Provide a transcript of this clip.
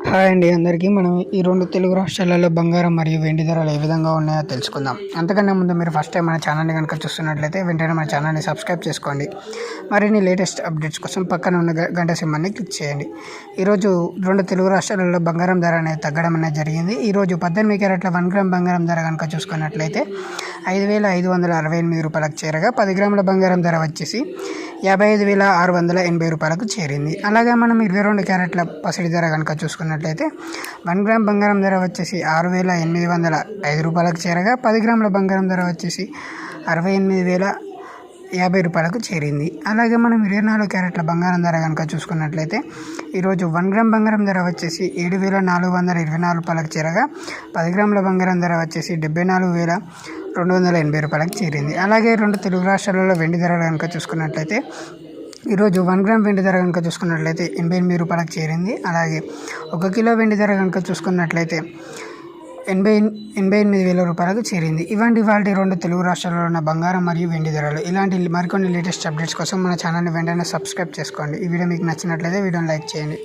Hi అండి అందరికీ. మనం ఈ 2 తెలుగు రాష్ట్రాలలో బంగారం మరియు వెండి ధరలు ఏ విధంగా ఉన్నాయో తెలుసుకుందాం. అంతకన్నా ముందు మీరు ఫస్ట్ టైం మన ఛానల్ని కనుక చూస్తున్నట్లయితే వెంటనే మన ఛానల్ని సబ్స్క్రైబ్ చేసుకోండి. మరిన్ని లేటెస్ట్ అప్డేట్స్ కోసం పక్కన ఉన్న గంట సింబల్ని క్లిక్ చేయండి. ఈరోజు 2 తెలుగు రాష్ట్రాలలో బంగారం ధర అనేది తగ్గడం అనేది జరిగింది. ఈరోజు 18 క్యారెట్ల 1 గ్రామ్ బంగారం ధర కనుక చూసుకున్నట్లయితే 5,568 రూపాయలకు చేరగా 10 గ్రాముల బంగారం ధర వచ్చేసి 55,680 రూపాయలకు చేరింది. అలాగే మనం 22 క్యారెట్ల పసిడి ధర కనుక చూసుకున్నట్లయితే 1 గ్రామ్ బంగారం ధర వచ్చేసి 6,805 రూపాయలకు చేరగా 10 గ్రాముల బంగారం ధర వచ్చేసి 68,050 రూపాయలకు చేరింది. అలాగే మనం 24 క్యారెట్ల బంగారం ధర కనుక చూసుకున్నట్లయితే ఈరోజు 1 గ్రామ్ బంగారం ధర వచ్చేసి 7,424 రూపాయలకు చేరగా 10 గ్రాముల బంగారం ధర వచ్చేసి 74,280 రూపాయలకు చేరింది. అలాగే 2 తెలుగు రాష్ట్రాలలో వెండి ధరలు కనుక చూసుకున్నట్లయితే ఈరోజు 1 గ్రామ్ వెండి ధర కనుక చూసుకున్నట్లయితే 88 రూపాయలకు చేరింది. అలాగే 1 కిలో వెండి ధర కనుక చూసుకున్నట్లయితే 88,000 రూపాయలకు చేరింది. ఇవాళ 2 తెలుగు రాష్ట్రాల్లో ఉన్న బంగారం మరియు వెండి ధరలు. ఇలాంటి మరికొన్ని లేటెస్ట్ అప్డేట్స్ కోసం మన ఛానల్ని వెంటనే సబ్స్క్రైబ్ చేసుకోండి. ఈ వీడియో మీకు నచ్చినట్లయితే వీడియోని లైక్ చేయండి.